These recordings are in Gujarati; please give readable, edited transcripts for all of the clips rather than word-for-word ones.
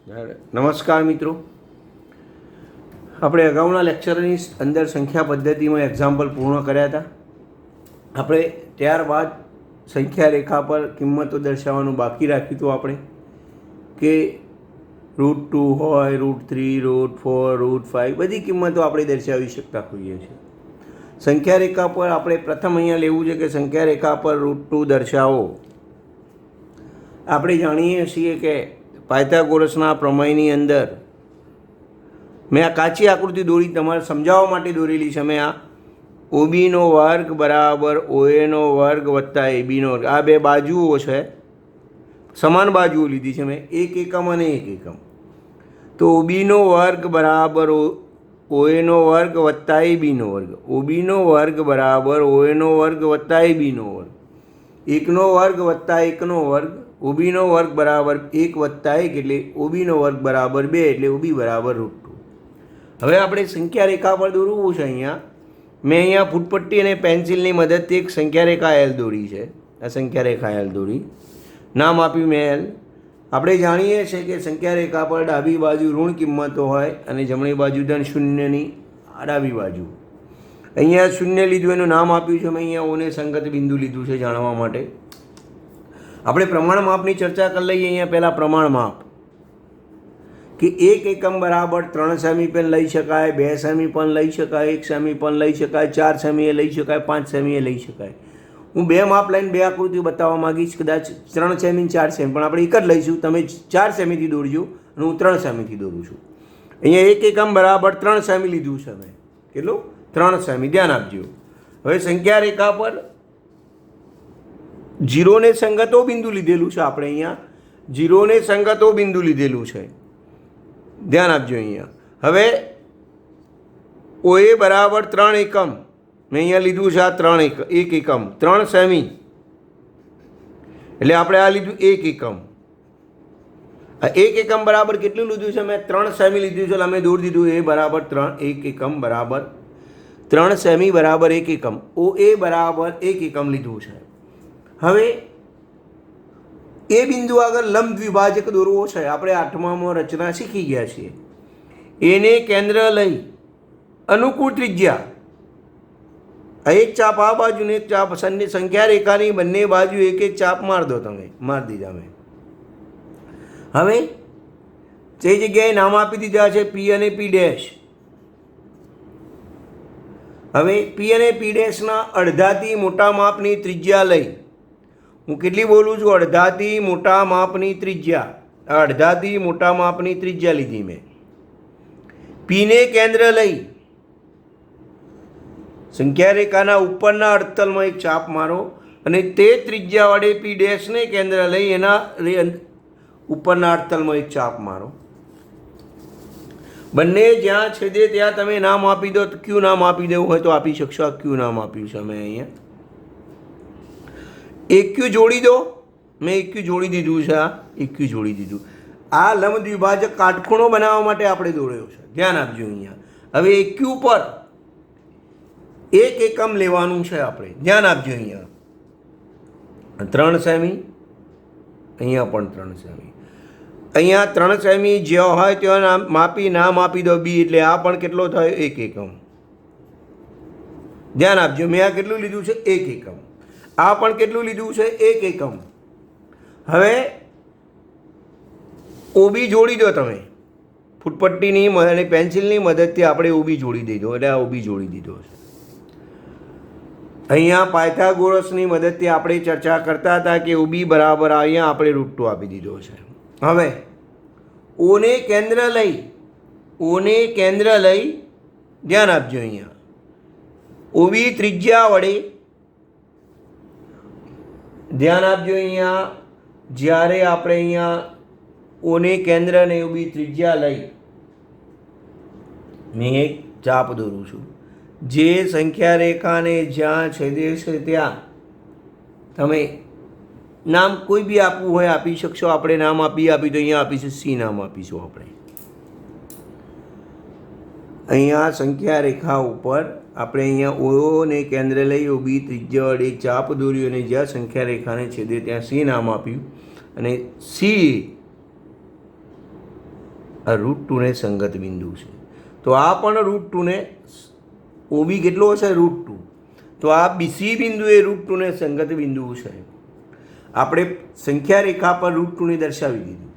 નમસ્કાર મિત્રો, આપણે અગાઉના લેક્ચરની અંદર સંખ્યા પદ્ધતિમાં એક્ઝામ્પલ પૂર્ણ કર્યા હતા. આપણે ત્યારબાદ સંખ્યા રેખા પર કિંમતો દર્શાવવાનું બાકી રાખ્યું હતું આપણે કે √2 હોય, √3, √4, √5 બધી કિંમતો આપણે દર્શાવી શકતા હોઈએ છીએ. સંખ્યા રેખા પર આપણે પ્રથમ અહીંયા લેવું છે કે સંખ્યા રેખા પર √2 દર્શાવો. આપણે જાણીએ છીએ કે પાયથાગોરસના પ્રમેયની અંદર મેં આ કાચી આકૃતિ દોરી તમારે સમજાવવા માટે દોરેલી છે. મેં આ OBનો વર્ગ બરાબર OAનો વર્ગ વત્તા ABનો વર્ગ, આ બે બાજુઓ છે, સમાન બાજુઓ લીધી છે મેં, એક એકમ અને એક એકમ. તો OBનો વર્ગ બરાબર OAનો વર્ગ વત્તા ABનો વર્ગ, OBનો વર્ગ બરાબર OAનો વર્ગ વત્તા ABનો વર્ગ, એકનો વર્ગ વત્તા એકનો વર્ગ, OBનો વર્ગ બરાબર 1 વત્તા 1 એટલે OBનો વર્ગ બરાબર 2 એટલે OB બરાબર √2. હવે આપણે સંખ્યા રેખા પર દોરવું છે. અહીંયા મેં અહીંયા ફૂટપટ્ટી અને પેન્સિલની મદદથી એક સંખ્યા રેખા L દોરી છે. આ સંખ્યા રેખા L દોરી, નામ આપ્યું મેં L. આપણે જાણીએ છીએ કે સંખ્યા રેખા પર ડાબી બાજુ ઋણ કિંમતો હોય અને જમણી બાજુ ધન શૂન્યની ડાબી બાજુ. અહીંયા શૂન્ય લીધું, એનું નામ આપ્યું છે મેં અહીંયા ઓને સંગત બિંદુ લીધું છે જાણવા માટે. આપણે પ્રમાણ માપની ચર્ચા કરી લઈએ. અહીંયા પહેલાં પ્રમાણ માપ કે 1 એકમ બરાબર 3 સેમી પણ લઈ શકાય, 2 સેમી પણ લઈ શકાય, 1 સેમી પણ લઈ શકાય, 4 સેમીએ લઈ શકાય, 5 સેમીએ લઈ શકાય. હું બે માપ લઈને બે આકૃતિઓ બતાવવા માગીશ, કદાચ 3 સેમી 4 સેમી, પણ આપણે એક જ લઈશું. તમે 4 સેમીથી દોરજો અને હું 3 સેમીથી દોરું છું. અહીંયા 1 એકમ બરાબર 3 સેમી લીધું છે મેં. કેટલું? 3 સેમી. ધ્યાન આપજો. હવે સંખ્યા રેખા પર 0 ને સંગતો બિંદુ લીધેલું છે. આપણે અહીંયા 0 ને સંગતો બિંદુ લીધેલું છે. ધ્યાન આપજો. અહીંયા હવે OA બરાબર 3 એકમ મેં અહીંયા લીધું છે. આ 1 એકમ 3 સેમી એટલે આપણે આ લીધું 1 એકમ. આ 1 એકમ બરાબર કેટલું લીધું છે? મેં 3 સેમી લીધું છે. અમે દોરી દીધું એ બરાબર 1 એકમ બરાબર 3 સેમી બરાબર 1 એકમ. OA બરાબર 1 એકમ લીધું છે. હવે એ બિંદુ આગળ લંબ દ્વિભાજક દોરવો છે. આપણે 8મામાં રચના શીખી ગયા છીએ. એને કેન્દ્ર લઈ અનુકૂળ ત્રિજ્યા, એક ચાપ આ બાજુ ને એક ચાપ સંખ્યા રેખાની બંને બાજુ એક એક ચાપ માર દો. તમે મારી દીધા મેં. હવે તે જગ્યાએ નામ આપી દીધા છે P અને P'. હવે P અને P' ના અડધાથી મોટા માપની ત્રિજ્યા લઈ, હું કેટલી બોલું છું? અડધાથી મોટા માપની ત્રિજ્યા. અડધાથી મોટા માપની ત્રિજ્યા લીધી મેં. Pને કેન્દ્ર લઈ સંખ્યા રેખાના ઉપરના અડતલમાં એક ચાપ મારો અને તે ત્રિજ્યા વડે P' ને કેન્દ્ર લઈ એના ઉપરના અડતલમાં એક ચાપ મારો. બંને જ્યાં છેદે ત્યાં તમે નામ આપી દો. Q નામ આપી દેવું હોય તો આપી શકશો. આ Q નામ આપ્યું છે મેં અહીંયા. EQ જોડી દો. મેં EQ જોડી દીધું છે. આ EQ જોડી દીધું. આ લંબ દ્વિભાજક કાટખૂણો બનાવવા માટે આપણે દોર્યો છે. ધ્યાન આપજો. અહીંયા હવે EQ પર 1 એકમ લેવાનું છે આપણે. ધ્યાન આપજો. અહીંયા 3 સેમી, અહીંયા પણ 3 સેમી. અહીંયા 3 સેમી જ્યાં હોય ત્યાં નામ આપી દો B, એટલે આ પણ કેટલો થયો? 1 એકમ. ધ્યાન આપજો. મેં આ કેટલું લીધું છે? 1 એકમ. આ પણ કેટલું લીધું છે? 1 એકમ. હવે OB જોડી દો તમે. ફૂટપટ્ટીની અને પેન્સિલની મદદથી આપણે OB જોડી દીધો. એટલે આ OB જોડી દીધો છે. અહીંયા પાયથાગોરસની મદદથી આપણે ચર્ચા કરતા હતા કે OB બરાબર અહીંયા આપણે √2 આપી દીધો છે. હવે ઓને કેન્દ્ર લઈ ધ્યાન આપજો. અહીંયા OB ત્રિજ્યા વડે ધ્યાન આપજો. અહીંયા જ્યારે આપણે અહીંયા ઓને કેન્દ્ર ને OB ત્રિજ્યા લઈ મેં એક ચાપ દોરું છું. જે સંખ્યા રેખાને જ્યાં છેદે છે ત્યાં તમે નામ કોઈ બી આપવું હોય આપી શકશો. આપણે નામ આપી તો અહીંયા આપીશું C નામ આપીશું આપણે. અહીંયા સંખ્યા રેખા ઉપર આપણે અહીંયા ઓને કેન્દ્ર લઈ OB ત્રિજ્યા વડે ચાપ દોર્યું અને જ્યાં સંખ્યા રેખાને છેદે ત્યાં C નામ આપ્યું અને C આ √2 ને સંગત બિંદુ છે. તો આ પણ √2 ને ઓબી કેટલો હશે √2. તો આ બીસી બિંદુ એ √2 ને સંગત બિંદુ છે. આપણે સંખ્યા રેખા પર √2 ને દર્શાવી દીધું.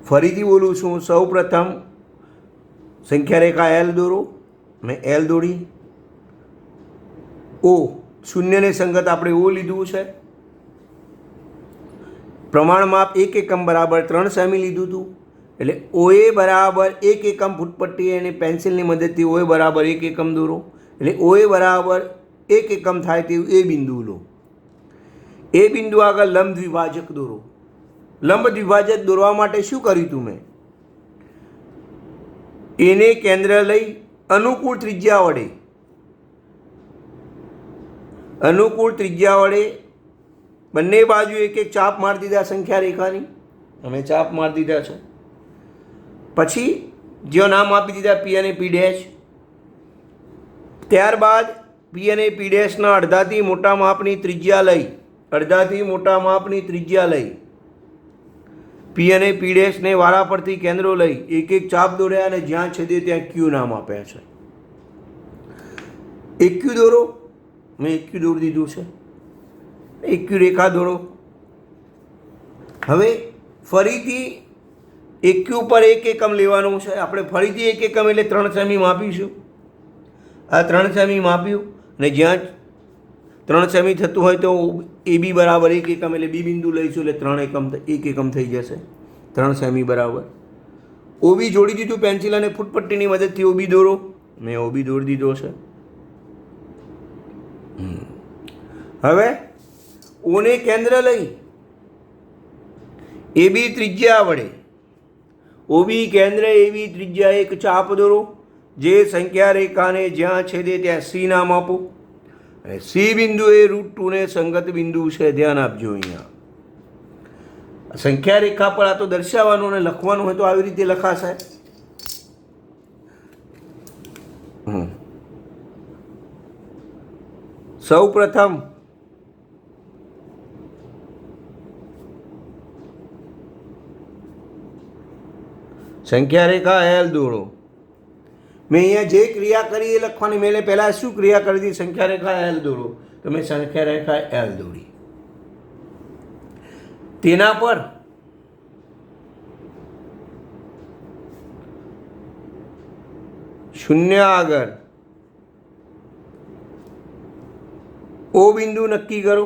ફરીથી બોલું છું, સૌ પ્રથમ સંખ્યા રેખા એલ દોરો. મેં એલ દોરી. ઓ શૂન્યને સંગત આપણે ઓ લીધું છે. પ્રમાણ માપ 1 એકમ બરાબર 3 સેમી લીધું હતું. એટલે ઓએ બરાબર 1 એકમ ફૂટપટ્ટી અને પેન્સિલની મદદથી ઓએ બરાબર 1 એકમ દોરો. એટલે ઓએ બરાબર 1 એકમ થાય તેવું એ બિંદુ લો. એ બિંદુ આગળ લંબ દ્વિભાજક દોરો. લંબ દ્વિભાજક દોરવા માટે શું કર્યું તું મેં? એને કેન્દ્ર લઈ અનુકૂળ ત્રિજ્યા વડે બંને બાજુ એક એક ચાપ મારી દીધા સંખ્યા રેખાની. અમે ચાપ મારી દીધા છે. પછી જે નામ આપી દીધા પી અને પી ડેશ. ત્યારબાદ પી અને પી ડેશના અડધાથી મોટા માપની ત્રિજ્યા લઈ પી અને પી ડેશને વારા પરથી કેન્દ્રો લઈ એક એક ચાપ દોર્યા અને જ્યાં છેદે ત્યાં ક્યુ નામ આપ્યા છે. એક ક્યુ દોરો. મેં એક ક્યુ દોરી દીધું છે. એક ક્યુ રેખા દોરો. હવે ફરીથી એક ક્યુ પર 1 એકમ લેવાનું છે. આપણે ફરીથી 1 એકમ એટલે 3 સેમી માપીશું. આ 3 સેમી માપ્યું અને જ્યાં 3 સેમી થતું હોય તો એ બી બરાબર 1 એકમ એટલે બી બિંદુ લઈશું એટલે 3 એકમ 1 એકમ થઈ જશે. 3 સેમી બરાબર. ઓબી જોડી દીધું પેન્સિલ અને ફૂટપટ્ટીની મદદથી ઓબી દોરો. મેં ઓબી દોરી દીધો છે. હવે ઓને કેન્દ્ર લઈ એબી ત્રિજ્યા વડે ઓબી કેન્દ્ર એબી ત્રિજ્યા એક ચાપ દોરો. જે સંખ્યા રેખાને જ્યાં છેદે ત્યાં સી નામ આપો. અને સી બિંદુ એ √2 ને સંગત બિંદુ છે. ધ્યાન આપજો. અહીંયા સંખ્યા રેખા પર આ તો દર્શાવવાનું અને લખવાનું હોય તો આવી રીતે લખાશે. સૌ પ્રથમ સંખ્યા રેખા એલ દોરો. મેં અહીંયા જે ક્રિયા કરી એ લખવાની. મેં પહેલાં શું ક્રિયા કરી હતી? સંખ્યા રેખા એલ દોરો. તો મેં સંખ્યા રેખા એલ દોરી. તેના પર શૂન્ય આગળ ઓ બિંદુ નક્કી કરો.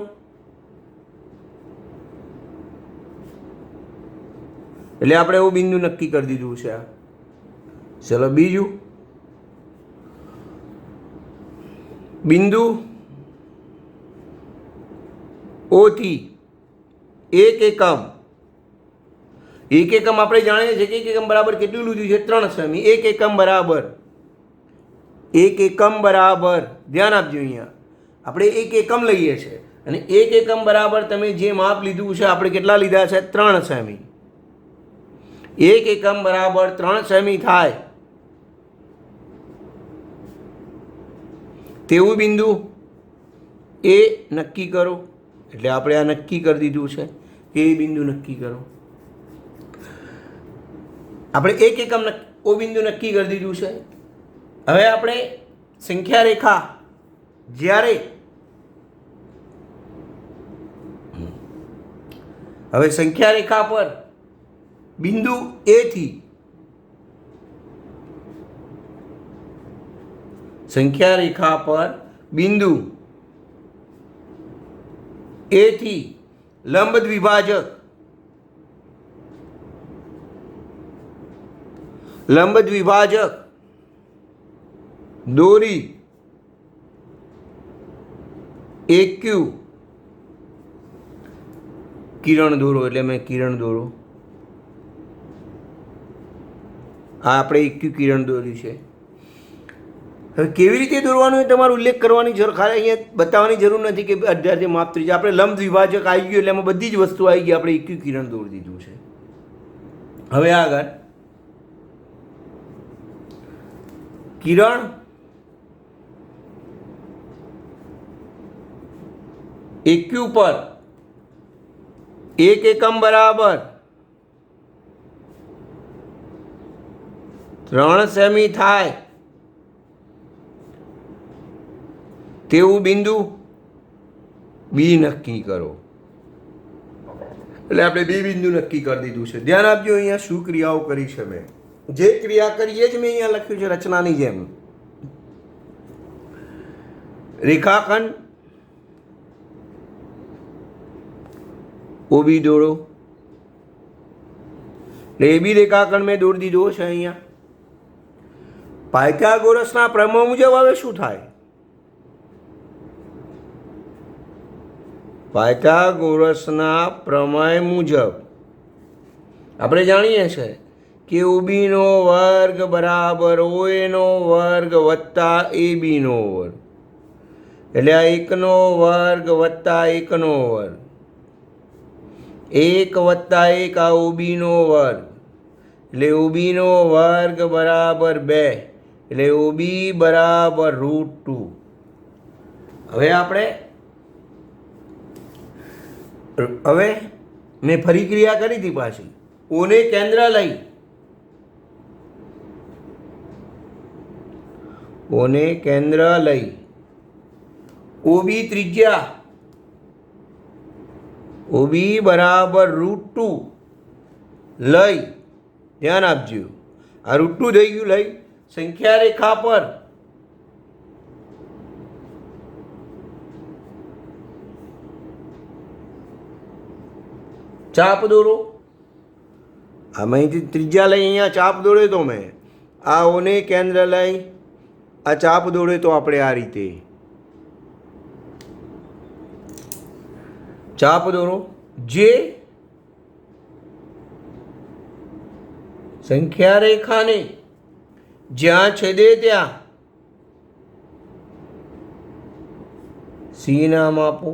એટલે આપણે ઓ બિંદુ નક્કી કરી દીધું છે. ચલો બીજું બિંદુ ઓથી 1 એકમ. 1 એકમ આપણે જાણીએ છીએ કે 1 એકમ બરાબર કેટલું લીધું છે? 3 સેમી. 1 એકમ બરાબર ધ્યાન આપજો. અહીંયા આપણે 1 એકમ લઈએ છીએ અને 1 એકમ બરાબર તમે જે માપ લીધું છે આપણે કેટલા લીધા છે? 3 સેમી. 1 એકમ બરાબર 3 સેમી થાય તેવું બિંદુ એ નક્કી કરો. એટલે આપણે આ નક્કી કરી દીધું છે કે એ બિંદુ નક્કી કરો. આપણે 1 એકમ ઓ બિંદુ નક્કી કરી દીધું છે. હવે આપણે સંખ્યા રેખા જ્યારે હવે સંખ્યા રેખા પર બિંદુ એ થી સંખ્યા રેખા પર બિંદુ એ થી લંબ દ્વિભાજક દોરી એક ક્યુ કિરણ દોરો. એટલે મેં કિરણ દોરો. આ આપણે એક ક્યુ કિરણ દોરી છે. હવે કેવી રીતે દોરવાનું એ તમારો ઉલ્લેખ કરવાની જરૂર, ખાલી અહીંયા બતાવવાની જરૂર નથી કે અધ્યાયથી માપ ત્રીજા. આપણે લંબ દ્વિભાજક આવી ગયું એટલે એમાં બધી જ વસ્તુ આવી ગઈ. આપણે એક ક્યુ કિરણ દોરી દીધું છે. હવે આગળ કિરણ એક્યુ પર 1 એકમ બરાબર 3 સેમી થાય તેવું બિંદુ બી નક્કી કરો. એટલે આપણે બી બિંદુ નક્કી કરી દીધું છે. ધ્યાન આપજો, અહીંયા શું ક્રિયાઓ કરી છે મેં. જે ક્રિયા કરી એ જ મેં અહીંયા લખ્યું છે રચનાની જેમ. રેખાખંડ ઓબી દોરો. એટલે એ બી રેખાખંડ મેં દોરી દીધો છે અહીંયા. પાયથાગોરસના પ્રમેય મુજબ હવે શું થાય? પાયથાગોરસના પ્રમેય મુજબ આપણે જાણીએ છીએ કે ઓબીનો વર્ગ બરાબર ઓએનો વર્ગ વત્તા એબીનો વર્ગ. એટલે આ 1નો વર્ગ વત્તા 1નો વર્ગ, 1 વત્તા 1 આ ઓબીનો વર્ગ. એટલે ઓબીનો વર્ગ બરાબર 2. એટલે ઓબી બરાબર √2. હવે મેં ફરી ક્રિયા કરી હતી પાછી. ઓને કેન્દ્ર લઈ, ઓને કેન્દ્ર લઈ ઓબી ત્રિજ્યા, ઓબી બરાબર √2 લઈ. ધ્યાન આપજો, આ √2 થઈ ગયું. લઈ સંખ્યા રેખા પર ચાપ દોરો. આમાંથી ત્રિજ્યા લઈ અહીંયા ચાપ દોરે તો મેં આ ઓને કેન્દ્ર લઈ આ ચાપ દોરે તો આપણે આ રીતે ચાપ દોરો. જે સંખ્યા રેખાને જ્યાં છેદે ત્યાં સી નામ આપો.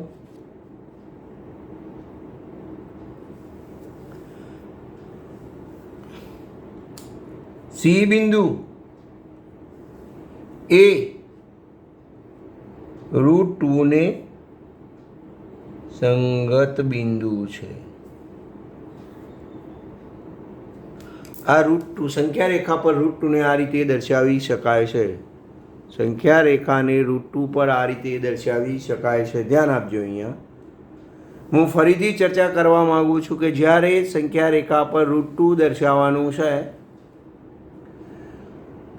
સી બિંદુ એ √2 ને સંગત બિંદુ છે. આ √2 સંખ્યા રેખા પર √2 ને આ રીતે દર્શાવી શકાય છે. સંખ્યા રેખાને √2 પર આ રીતે દર્શાવી શકાય છે. ધ્યાન આપજો, અહીંયા હું ફરીથી ચર્ચા કરવા માંગુ છું કે જ્યારે સંખ્યા રેખા પર √2 દર્શાવવાનું છે,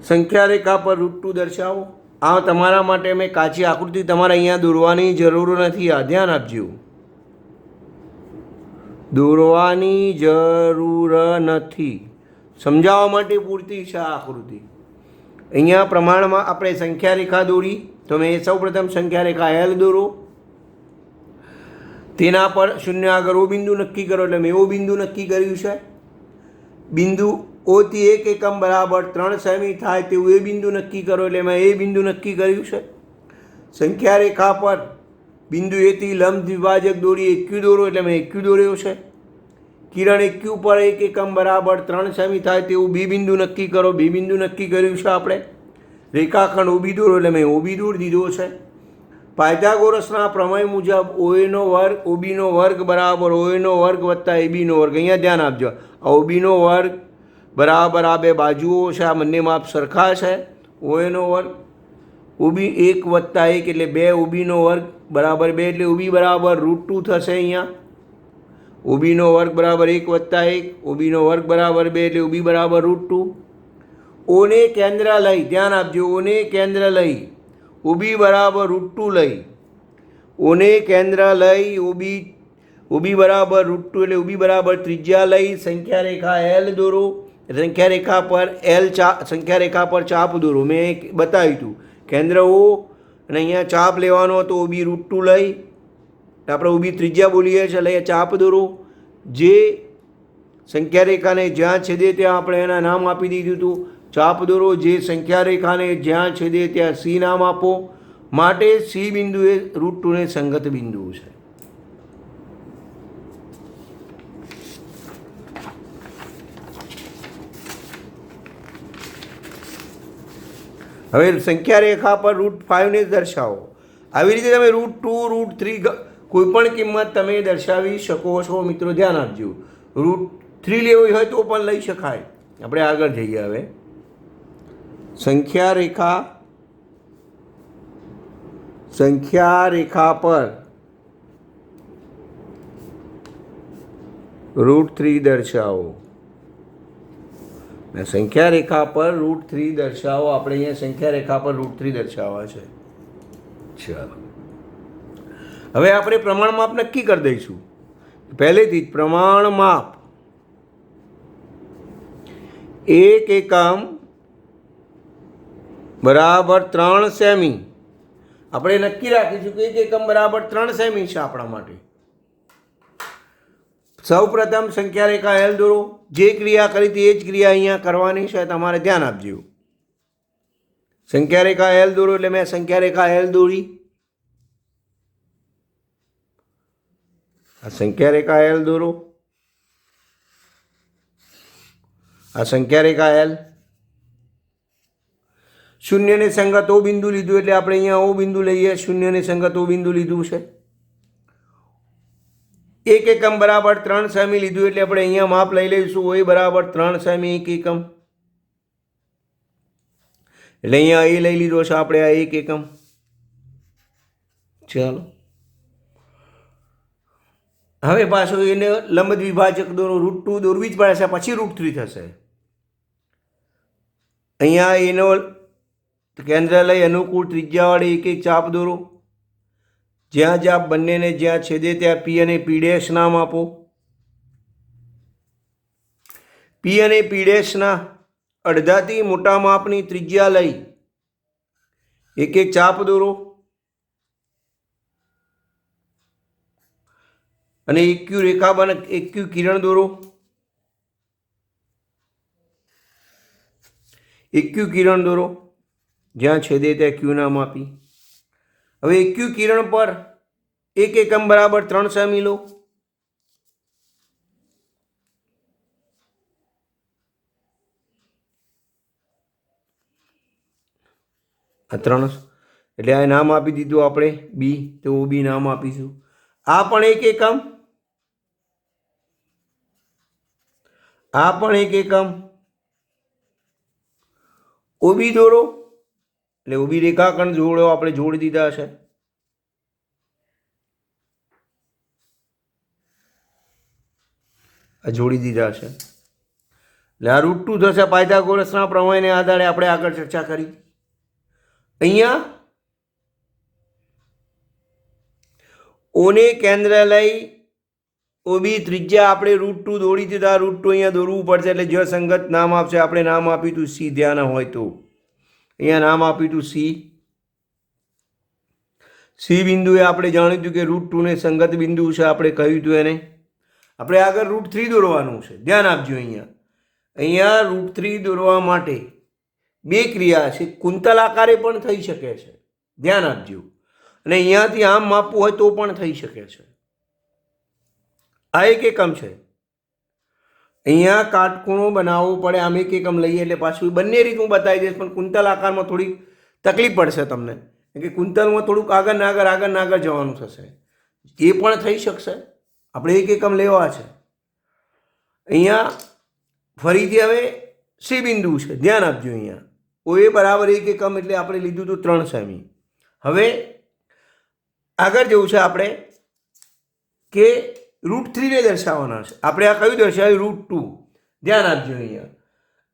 સંખ્યા રેખા પર √2 દર્શાવો. આ તમારા માટે મેં કાચી આકૃતિ તમારે અહીંયા દોરવાની જરૂર નથી. આ ધ્યાન આપજો, દોરવાની જરૂર નથી, સમજાવવા માટે પૂરતી છે આ આકૃતિ. અહીંયા પ્રમાણમાં આપણે સંખ્યા રેખા દોરી તો મેં સૌ પ્રથમ સંખ્યા રેખા એલ દોરો. તેના પર શૂન્ય આગળ ઓ બિંદુ નક્કી કરો. એટલે મેં ઓ બિંદુ નક્કી કર્યું છે. બિંદુ ઓથી 1 એકમ બરાબર 3 સેમી થાય તેવું એ બિંદુ નક્કી કરો. એટલે મેં એ બિંદુ નક્કી કર્યું છે. સંખ્યા રેખા પર બિંદુ એથી લંબ દ્વિભાજક દોરી એક્યુ દોરો. એટલે મેં એક્યુ દોર્યો છે. કિરણ એક્યુ પર 1 એકમ બરાબર 3 સેમી થાય તેવું બી બિંદુ નક્કી કરો. બી બિંદુ નક્કી કર્યું છે આપણે. રેખાખંડ ઓબી દોરો. એટલે મેં ઓબી દોરી દીધો છે. પાયથાગોરસના પ્રમેય મુજબ ઓએનો વર્ગ ઓબીનો વર્ગ બરાબર ઓએનો વર્ગ વત્તા એબીનો વર્ગ. અહીંયા ધ્યાન આપજો, આ ઓબીનો વર્ગ બરાબર આ બે બાજુઓ છે, આ બંને માપ સરખા છે. ઓએનો વર્ગ ઓબી 1 વત્તા 1 એટલે 2 ઓબીનો વર્ગ બરાબર 2 એટલે ઓબી બરાબર √2 થશે. અહીંયા ઓબીનો વર્ગ બરાબર 1 વત્તા 1, ઓબીનો વર્ગ બરાબર 2 એટલે ઓબી બરાબર √2. ઓને કેન્દ્ર લઈ, ધ્યાન આપજો, ઓને કેન્દ્ર લઈ ઓબી બરાબર √2 લઈ, ઓને કેન્દ્ર લઈ ઓબી બરાબર √2 એટલે ઓબી બરાબર ત્રિજ્યા લઈ સંખ્યા રેખા એલ દોરો. સંખ્યા રેખા પર સંખ્યા રેખા પર ચાપ દોરો. મેં બતાવ્યું હતું કેન્દ્ર ઓ અને અહીંયા ચાપ લેવાનો હતો ઓબી √2 લઈ. આપણે ઓબી ત્રિજ્યા બોલીએ છીએ. લઈએ ચાપ દોરો. જે સંખ્યા રેખાને જ્યાં છેદે ત્યાં આપણે એના નામ આપી દીધું હતું. ચાપ દોરો. જે સંખ્યા રેખાને જ્યાં છેદે ત્યાં સી નામ આપો. માટે સી બિંદુ એ √2 ને સંગત બિંદુ છે. હવે સંખ્યા રેખા પર √5 ને દર્શાવો. આવી રીતે તમે √2 √3 કોઈ પણ કિંમત તમે દર્શાવી શકો છો. મિત્રો ધ્યાન આપજો, √3 લેવી હોય તો પણ લઈ શકાય. આપણે આગળ જઈએ. હવે संख्या रेखा पर √3 दर्शाओ। संख्या रेखा पर √3 दर्शाओ। આપણે અહીંયા સંખ્યા રેખા પર √3 દર્શાવવા છે। ચાલો, હવે આપણે પ્રમાણ માપ નક્કી કરી દઈશું પહેલેથી જ। પ્રમાણ માપ 1 એકમ બરાબર 3 સેમી। આપણે નક્કી રાખીશું કે 1 એકમ બરાબર 3 સેમી છે આપણા માટે। સૌ પ્રથમ સંખ્યા રેખા એલ દોરો। જે ક્રિયા કરી હતી એ જ ક્રિયા અહીંયા કરવાની છે, તમારે ध्यान આપજો। સંખ્યા રેખા એલ દોરો એટલે મેં સંખ્યા રેખા એલ દોરી। આ સંખ્યા રેખા એલ દોરો, આ સંખ્યા રેખા એલ। શૂન્યને સંગત ઓ બિંદુ લીધું એટલે આપણે અહીંયા ઓ બિંદુ લઈએ। શૂન્યને સંગત ઓ બિંદુ લીધું છે। 1 એકમ બરાબર 3 સેમી લીધું એટલે આપણે અહીંયા માપ લઈ લઈશું ઓએ બરાબર 3 સેમી 1 એકમ। એટલે અહીંયા એ લઈ લીધો છે આપણે આ 1 એકમ। ચાલો, હવે પાછો એને લંબ દ્વિભાજક દોરો। √2 દોરવી જ પડે છે, પછી √3 થશે। અહીંયા એનો કેન્દ્ર લઈ અનુકૂળ ત્રિજ્યાવાળી એક એક ચાપ દોરો। જ્યાં જ્યાં બંનેને જ્યાં છેદે ત્યાં પી અને પી ડેશ નામ આપો। પી અને પી ડેશના અડધાથી મોટા માપની ત્રિજ્યા લઈ એક એક ચાપ દોરો અને EQ રેખા બને EQ કિરણ દોરો। EQ કિરણ દોરો જ્યાં છેદે ત્યાં ક્યુ નામ આપી। હવે EQ કિરણ પર 1 એકમ બરાબર 3 સેમી લો। આ 3 એટલે આ નામ આપી દીધું આપણે બી, તો બી નામ આપીશું। આ પણ 1 એકમ, આ પણ 1 એકમ। ઓબી દોરો એટલે ઓબી રેખાખંડ જોડો આપણે જોડી દીધા છે। આ જોડી દીધા છે એટલે આ √2 થશે। પાયથાગોરસના પ્રમેયને આધારે આપણે આગળ ચર્ચા કરી। અહીંયા ઓને કેન્દ્ર લઈ ઓબી ત્રિજ્યા આપણે √2 દોડી દીધા। √2 અહીંયા દોરવું પડશે એટલે જે સંગત નામ આપશે આપણે નામ આપ્યું હતું સી। ધ્યાન હોય તો અહીંયા નામ આપ્યું હતું સી। સી બિંદુએ આપણે જાણ્યું હતું કે √2 ને સંગત બિંદુ છે, આપણે કહ્યું હતું એને। આપણે આગળ √3 દોરવાનું છે। ધ્યાન આપજો। અહીંયા √3 દોરવા માટે બે ક્રિયા છે। કુંતલ આકારે પણ થઈ શકે છે, ધ્યાન આપજો। અને અહીંયાથી આમ માપવું હોય તો પણ થઈ શકે છે। આ 1 એકમ છે। અહીંયા કાટખૂણો બનાવવો પડે। આમ 1 એકમ લઈએ એટલે પાછું બંને રીત હું બતાવી દઈશ, પણ કુંતલ આકારમાં થોડી તકલીફ પડશે તમને, કે કુંતલમાં થોડુંક આગળ ને આગળ જવાનું થશે। એ પણ થઈ શકશે। આપણે 1 એકમ લેવા છે। અહીંયા ફરીથી હવે સી બિંદુ છે, ધ્યાન આપજો। અહીંયા ઓએ બરાબર 1 એકમ એટલે આપણે લીધું હતું 3 સેમી। હવે આગળ જવું છે આપણે કે √3 ને દર્શાવવાના છે। આપણે આ કયું દર્શાવ્યું? √2। ધ્યાન આપજો। અહીંયા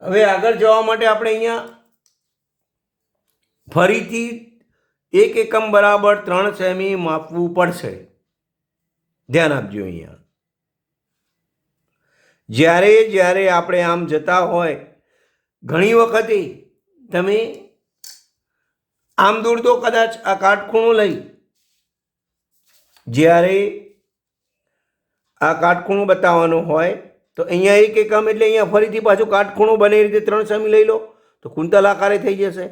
હવે આગળ જવા માટે આપણે અહીંયા ફરીથી 1 એકમ બરાબર 3 સેમી માપવું પડશે। ધ્યાન આપજો। અહીંયા જ્યારે આપણે આમ જતા હોય, ઘણી વખતે તમે આમ દોર દો કદાચ આ કાટખૂણો લઈ, જ્યારે આ કાટખૂણો બતાવવાનો હોય તો અહીંયા 1 એકમ એટલે અહીંયા ફરીથી પાછો કાટખૂણો બને એ રીતે 3 સેમી લઈ લો તો કુંતલ આકારે થઈ જશે।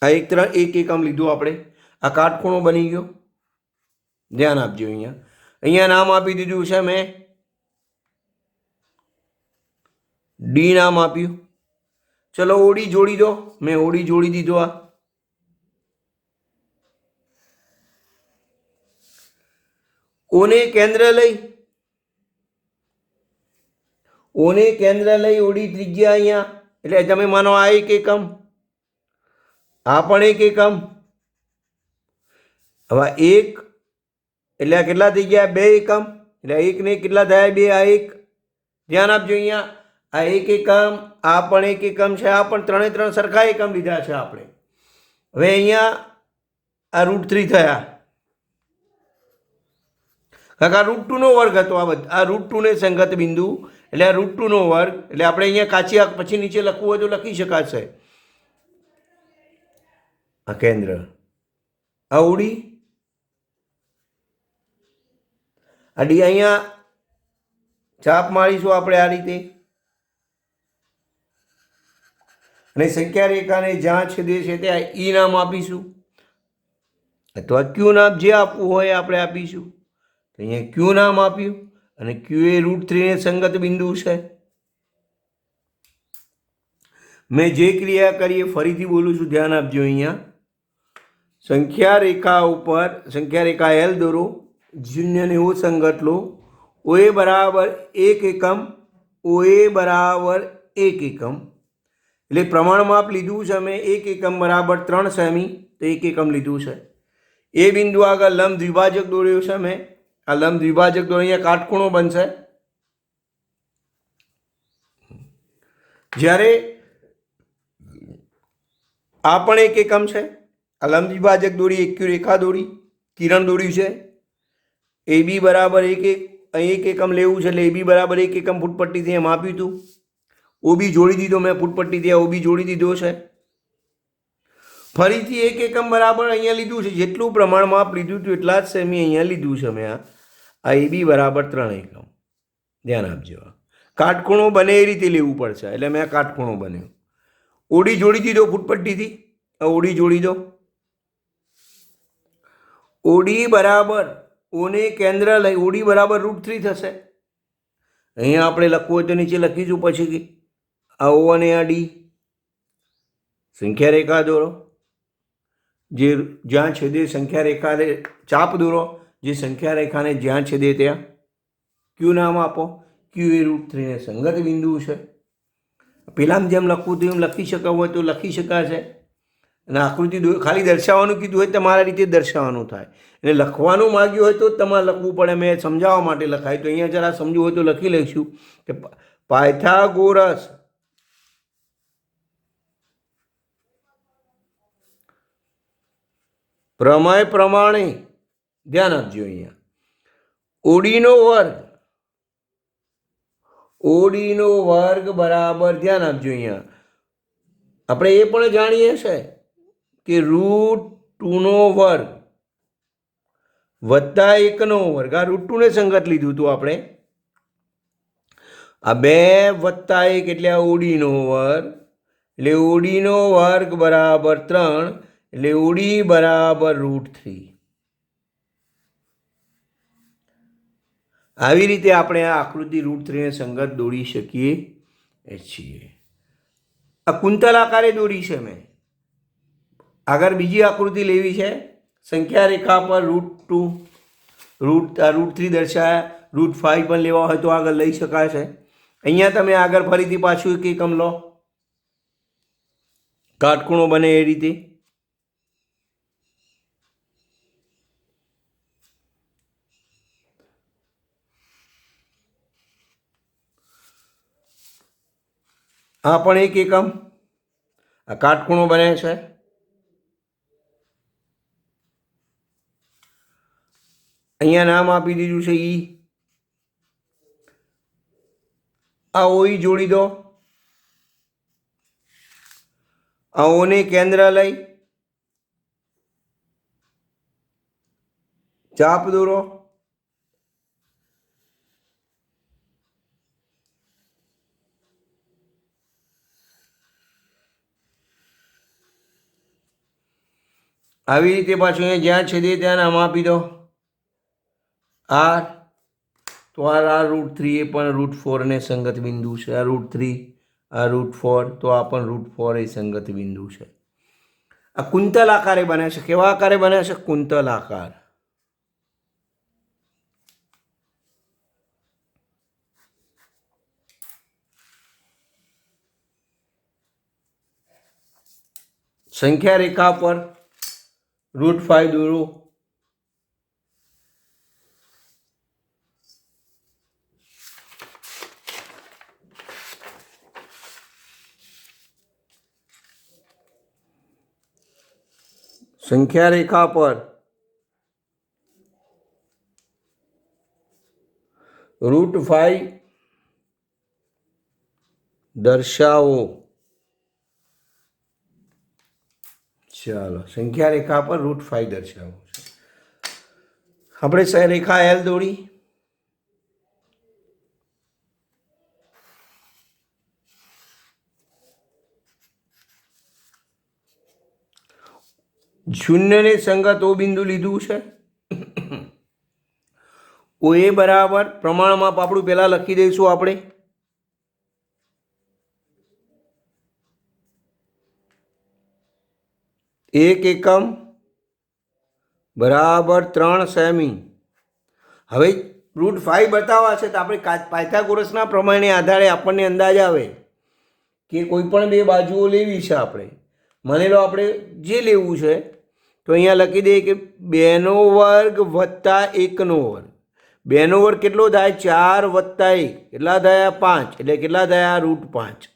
આ 1 એકમ લીધું આપણે। આ કાટખૂણો બની ગયો। ધ્યાન આપજો। અહીંયા નામ આપી દીધું છે મેં ડી નામ આપ્યું। ચલો ઓડી જોડી દો। મેં ઓડી જોડી દીધો। આ ઓને કેન્દ્ર લઈ ઓને કેન્દ્ર લઈ ઓડી ત્રિજ્યા અહીંયા, એટલે તમે માનો આ એક એકમ, આ પણ એક એકમ. હવે એક એટલે આ કેટલા થઈ ગયા? 2 એકમ. એટલે એક ને કેટલા થયા? 2. આ એક, ધ્યાન આપજો અહીંયા, આ એક એકમ, આ પણ એક એકમ છે, આ પણ 3 3 સરખા એકમ લીધા છે આપણે. હવે અહીંયા આ √3 થયા, કારણ કે આ √2 નો વર્ગ હતો. આ √2 ને સંગત બિંદુ એટલે આ √2 નો વર્ગ, એટલે આપણે અહીંયા કાચી પછી નીચે લખવું હોય તો લખી શકાશે. આ કેન્દ્ર, આ ઓડી, આ ડી, અહીંયા ચાપ મારીશું આપણે આ રીતે, અને સંખ્યા રેખાને જ્યાં છેદે છે ત્યાં ઈ નામ આપીશું, અથવા ક્યુ નામ, જે આપવું હોય આપણે આપીશું. તો અહીંયા ક્યુ નામ આપ્યું, અને ક્યુ એ √3 ને સંગત બિંદુ છે. મેં જે ક્રિયા કરી એ ફરીથી બોલું છું, ધ્યાન આપજો. અહીંયા સંખ્યા રેખા ઉપર સંખ્યા રેખા એલ દોરો, 0 ને ઓ સંગત લો, OA બરાબર 1 એકમ, OA બરાબર 1 એકમ, એટલે પ્રમાણ માપ લીધું છે અમે 1 એકમ બરાબર 3 સેમી, તો 1 એકમ લીધું છે. એ બિંદુ આગળ લંબ દ્વિભાજક દોર્યો છે મેં, આ લંબ દ્વિભાજક દોરો, અહીંયા કાટખૂણો બનશે. જ્યારે આ પણ 1 એકમ છે, આ લંબ દ્વિભાજક દોરી, એક રેખા દોરી, કિરણ દોરી છે. AB બરાબર 1 એકમ લેવું છે, એટલે AB બરાબર 1 એકમ ફૂટપટ્ટીથી એમ આપ્યું હતું. OB જોડી દીધો મેં, ફૂટપટ્ટીથી OB જોડી દીધો છે. ફરીથી 1 એકમ બરાબર અહીંયા લીધું છે, જેટલું પ્રમાણ માપ લીધું હતું એટલા જ સેમી અહીંયા લીધું છે મેં. આ AB બરાબર 3 એકમ, ધ્યાન આપજો. કાટખૂણો બને એ રીતે લેવું પડશે, એટલે મેં આ કાટખૂણો બન્યો. OD જોડી દીધો ફૂટપટ્ટીથી, OD જોડી દો. OD બરાબર ઓને કેન્દ્ર લઈ, OD બરાબર √3 થશે. અહીંયા આપણે લખવું હોય તો નીચે લખીશું પછી, આ O અને આ D. સંખ્યા રેખા દોરો, જે જ્યાં છેદે સંખ્યા રેખાને ચાપ દોરો, જે સંખ્યા રેખાને જ્યાં છેદે ત્યાં ક્યુ નામ આપો. ક્યુ એ √3 ને સંગત બિંદુ છે. પેલામાં જેમ લખવું તો એમ લખી શકાય હોય તો લખી શકાશે. અને આકૃતિ ખાલી દર્શાવવાનું કીધું હોય તમારા રીતે દર્શાવવાનું થાય, અને લખવાનું માગ્યું હોય તો તમારે લખવું પડે. મેં સમજાવવા માટે લખાય, તો અહીંયા જરા સમજવું હોય તો લખી લઈશું કે પાયથાગોરસ પ્રમેય પ્રમાણે, ધ્યાન આપજો. અહીંયા OD નો વર્ગ બરાબર, ધ્યાન આપજો. અહીંયા આપણે એ પણ જાણીએ છે કે √2 નો વર્ગ વત્તા 1 નો વર્ગ, આ √2 ને સંગત લીધું હતું આપણે. આ 2 વત્તા 1 એટલે આ OD નો વર્ગ, એટલે OD નો વર્ગ બરાબર 3, એટલે OD બરાબર √3. આવી રીતે આપણે આ આકૃતિ √3 ને સંગત દોરી શકીએ છીએ. આ કુંતલ આકારે દોરી છે મેં. આગળ બીજી આકૃતિ લેવી છે, સંખ્યા રેખા પર √3 દર્શાયા, √5 પણ લેવા હોય તો આગળ લઈ શકાય છે. અહીંયા તમે આગળ ફરીથી પાછું 1 એકમ લો, કાટખૂણો બને એ રીતે. આ પણ 1 એકમ, આ કાટખૂણો બને છે. અહીંયા નામ આપી દીધું છે ઈ. આ OE જોડી દો, આ ઓને કેન્દ્ર લઈ ચાપ દોરો. આવી રીતે પાછું અહીંયા જ્યાં છેદે ત્યાં નામ આપી દો R. તો આ √3 એ પણ √4 ને સંગત બિંદુ છે. આ √3, આ √4, તો આ પણ √4 એ સંગત બિંદુ છે. આ કુંતલ આકારે બને છે. કેવા આકારે બને છે? કુંતલ આકાર. સંખ્યા રેખા પર √5 દોરો. સંખ્યા રેખા પર √5 દર્શાવો. ચાલો, સંખ્યા રેખા પર √5 દર્શાવો. આપણે રેખા એલ દોરી. શૂન્યને સંગત ઓ બિંદુ લીધું છે. ઓ એ બરાબર પ્રમાણ માપ આપણું પહેલા લખી દઈશું આપણે. એક એકમ બરાબર 3 સેમી. હવે √5 બતાવવા છે તો આપણે પાયથાગોરસના પ્રમાણને આધારે આપણને અંદાજ આવે કે કોઈ પણ બે બાજુઓ લેવી છે. આપણે માની લો આપણે જે લેવું છે તો અહીંયા લખી દઈએ કે 2 નો વર્ગ વત્તા 1 નો વર્ગ. 2 નો વર્ગ કેટલો થાય? 4 વત્તા 1 કેટલા થયા? 5. એટલે કેટલા થયા? √5.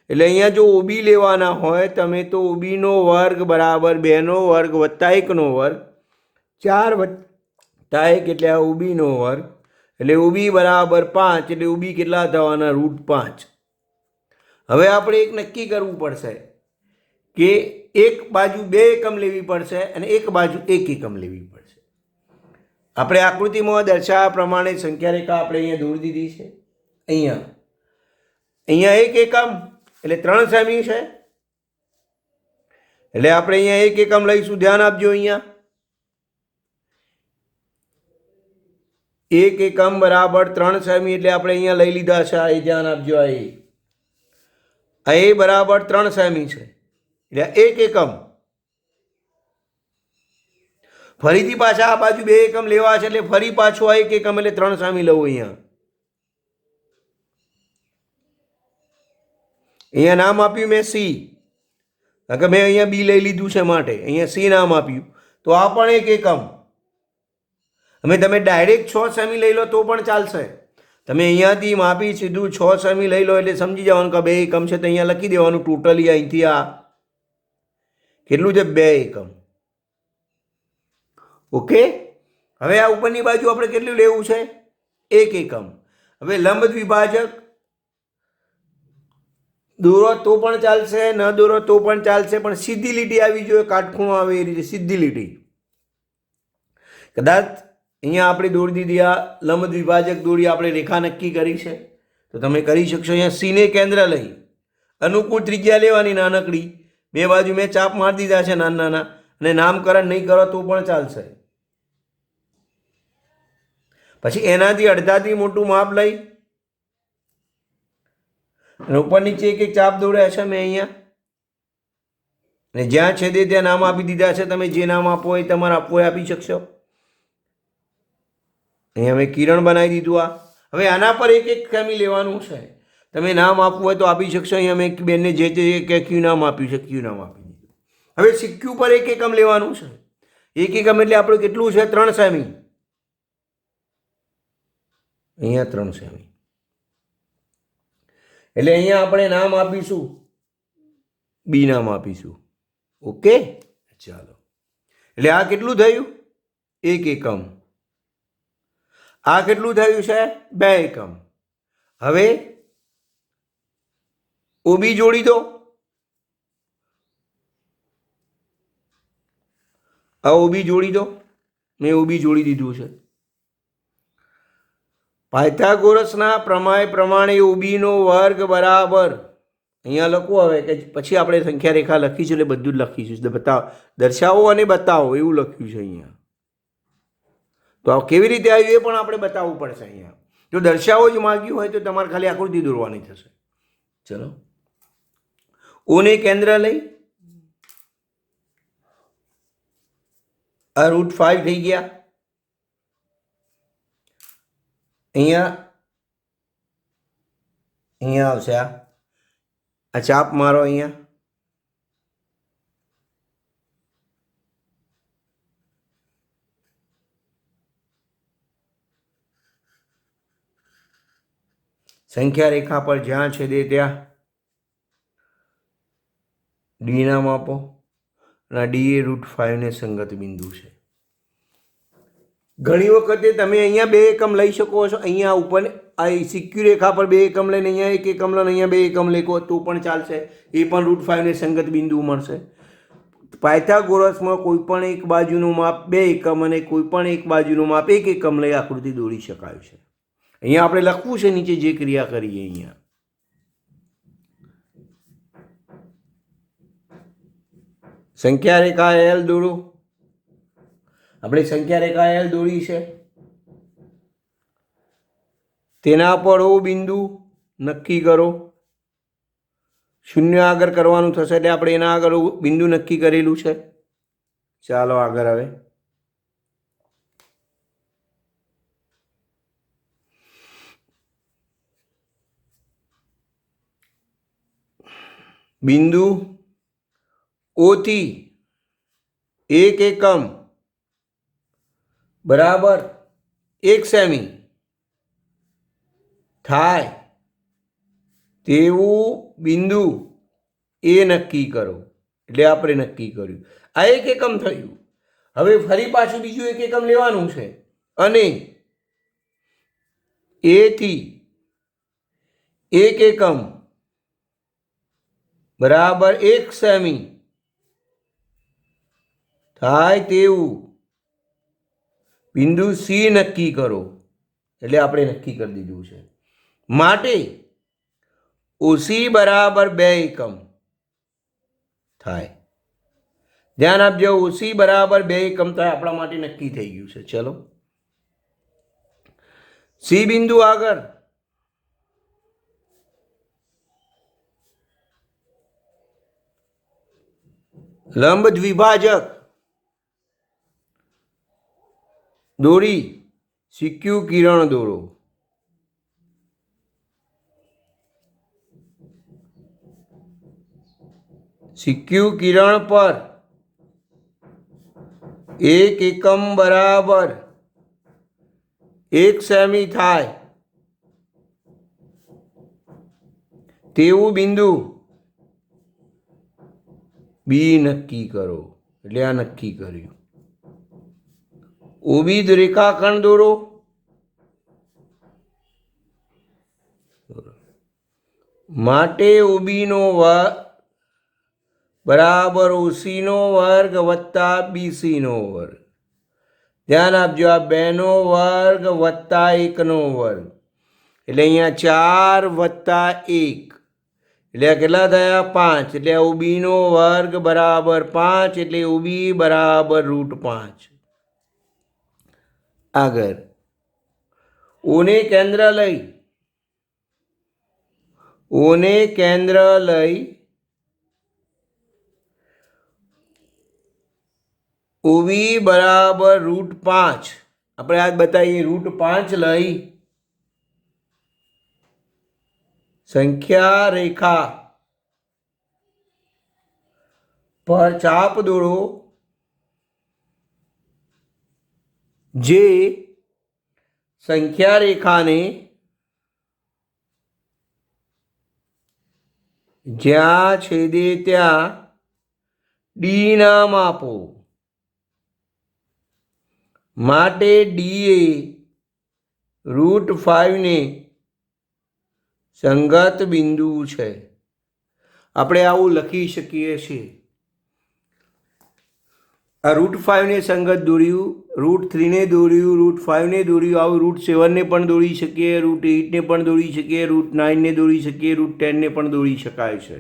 એટલે અહીંયા જો ઓબી લેવાના હોય તમે તો ઓબીનો વર્ગ બરાબર 2 નો વર્ગ વત્તા 1 નો વર્ગ. 4 વત્તા 1 એટલે આ ઓબીનો વર્ગ. એટલે ઓબી બરાબર 5. એટલે ઓબી કેટલા થવાના? √5. હવે આપણે એક નક્કી કરવું પડશે કે એક બાજુ 2 એકમ લેવી પડશે અને એક બાજુ 1 એકમ લેવી પડશે. આપણે આકૃતિમાં દર્શાવ્યા પ્રમાણે સંખ્યા રેખા આપણે અહીંયા દોરી દીધી છે. અહીંયા 1 એકમ એટલે 3 સેમી છે. એટલે આપણે અહીંયા 1 એકમ લઈશું. ધ્યાન આપજો. અહીંયા 1 એકમ બરાબર 3 સેમી એટલે આપણે અહીંયા લઈ લીધા છે. આ ધ્યાન આપજો. આ એ બરાબર 3 સેમી છે એટલે 1 એકમ. ફરીથી પાછા આ બાજુ 2 એકમ લેવા છે એટલે ફરી પાછું આ 1 એકમ એટલે 3 સેમી લઉં. અહીંયા નામ આપ્યું મેં સી, કારણ કે મેં અહીંયા બી લઈ લીધું છે માટે અહીંયા સી નામ આપ્યું. તો આ પણ 1 એકમ. હવે તમે ડાયરેક્ટ 6 સેમી લઈ લો તો પણ ચાલશે. તમે અહીંયાથી માપી સીધું 6 સેમી લઈ લો એટલે સમજી જવાનું કે 2 એકમ છે. તો અહીંયા લખી દેવાનું ટોટલી અહીંથી આ કેટલું છે? 2 એકમ. ઓકે. હવે આ ઉપરની બાજુ આપણે કેટલું લેવું છે? 1 એકમ. હવે લંબ દ્વિભાજક દોરો તો પણ ચાલશે, ન દોરો તો પણ ચાલશે, પણ સીધી લીટી આવી જોઈએ. કાટખૂણો આવે એ રીતે સીધી લીટી. કદાચ અહીંયા આપણે દોરી દીધી આ લંબ દ્વિભાજક દોરી આપણે રેખા નક્કી કરી છે તો તમે કરી શકશો. અહીંયા સીને કેન્દ્ર લઈ અનુકૂળ ત્રિજ્યા લેવાની નાનકડી. 2 બાજુ મેં ચાપ મારી દીધા છે નાના નાના, અને નામકરણ નહીં કરો તો પણ ચાલશે. પછી એનાથી અડધાથી મોટું માપ લઈ અને ઉપર નીચે એક એક ચાપ દોડ્યા છે મેં અહીંયા. અને જ્યાં છેદે ત્યાં નામ આપી દીધા છે. તમે જે નામ આપો એ તમારે આપવું હોય આપી શકશો. અહીંયા મેં કિરણ બનાવી દીધું. આ હવે આના પર એક એક સેમી લેવાનું છે. તમે નામ આપવું હોય તો આપી શકશો. અહીંયા મેં બેનને જે તે ક્યુ નામ આપ્યું છે, ક્યુ નામ આપી દીધું. હવે સિક્યુ પર 1 એકમ લેવાનું છે. 1 એકમ એટલે આપણું કેટલું છે? 3 સેમી. અહીંયા 3 સેમી એટલે અહીંયા આપણે નામ આપીશું, બી નામ આપીશું. ઓકે. ચાલો, એટલે આ કેટલું થયું? 1 એકમ. આ કેટલું થયું છે? 2 એકમ. હવે ઓબી જોડી દો. આ ઓબી જોડી દો. મેં ઓબી જોડી દીધું છે. પાયથાગોરસના પ્રમેય પ્રમાણે ઓબીનો વર્ગ બરાબર અહીંયા લખવું. હવે કે પછી આપણે સંખ્યા રેખા લખીશું એટલે બધું જ લખીશું. બતાવો, દર્શાવો અને બતાવો એવું લખ્યું છે અહીંયા. તો આ કેવી રીતે આવ્યું એ પણ આપણે બતાવવું પડશે. અહીંયા જો દર્શાવો જ માગ્યું હોય તો તમારે ખાલી આકૃતિ દોરવાની થશે. ચલો, ઓને કેન્દ્ર લઈ આ √5 થઈ ગયા. અહીંયા આવશે આ ચાપ મારો. અહીંયા સંખ્યા રેખા પર જ્યાં છેદે ત્યાં ડીના માપો અને ડી એ √5 સંગત બિંદુ છે. ઘણી વખતે તમે અહીંયા 2 એકમ લઈ શકો છો. અહીંયા ઉપર આ સિક્યુ રેખા પર 2 એકમ લઈને અહીંયા 1 એકમ લઈને અહીંયા 2 એકમ લેખો તો પણ ચાલશે. એ પણ √5 સંગત બિંદુ મળશે. પાયથાગોરસમાં કોઈ પણ એક બાજુનું માપ 2 એકમ અને કોઈ પણ એક બાજુનું માપ 1 એકમ લઈ આકૃતિ દોરી શકાય છે. અહીંયા આપણે લખવું છે નીચે જે ક્રિયા કરીએ. અહીંયા સંખ્યા રેખા એલ દોરો. આપણે સંખ્યા રેખા એલ દોરી છે. તેના પર ઓ બિંદુ નક્કી કરો. શૂન્ય આગળ કરવાનું થશે એટલે આપણે એના આગળ બિંદુ નક્કી કરેલું છે. ચાલો આગળ હવે બિંદુ ઓ થી 1 એકમ બરાબર 1 સેમી થાય તેવું બિંદુ એ નક્કી કરો. એટલે આપણે નક્કી કર્યું. આ 1 એકમ થયું. હવે ફરી પાછું બીજું 1 એકમ લેવાનું છે અને એ થી 1 એકમ બરાબર 1 સેમી થાય તેવું બિંદુ સી નક્કી કરો. એટલે આપણે નક્કી કરી દીધું છે. માટે ઓસી બરાબર 2 એકમ થાય. ધ્યાન આપજો, ઓસી બરાબર 2 એકમ થાય આપણા માટે નક્કી થઈ ગયું છે. ચલો સી બિંદુ આગળ લંબ દ્વિભાજક દોરી સિક્યુ કિરણ દોરો. સિક્યુ કિરણ પર 1 એકમ બરાબર 1 સેમી થાય તેવું બિંદુ બી નક્કી કરો. એટલે આ નક્કી કર્યું. ઓબી રેખાખંડ દોરો. માટે ઓબીનો વર્ગ બરાબર ઓસીનો વર્ગ વત્તા બીસીનો વર્ગ. ધ્યાન આપજો, આ 2નો વર્ગ વત્તા 1નો વર્ગ એટલે અહીંયા 4 વત્તા 1 એટલે કેટલા થયા 5. એટલે ઓબીનો વર્ગ બરાબર 5 એટલે ઓબી બરાબર √5. આગળ ઓને કેન્દ્ર લઈ ઓબી બરાબર √5. આપણે આજ બતાવીએ. √5 લઈ સંખ્યા રેખા પર ચાપ દોરો જે સંખ્યા રેખાને જ્યાં છેદે ત્યાં ડી નામ આપો. માટે ડી એ √5 સંગત બિંદુ છે. આપણે આવું લખી શકીએ છીએ. આ √5 સંગત દોર્યું, √3 દોર્યું, √5 દોર્યું, આવું √7 પણ દોરી શકીએ, √8 પણ દોરી શકીએ, √9 દોરી શકીએ, √10 પણ દોરી શકાય છે.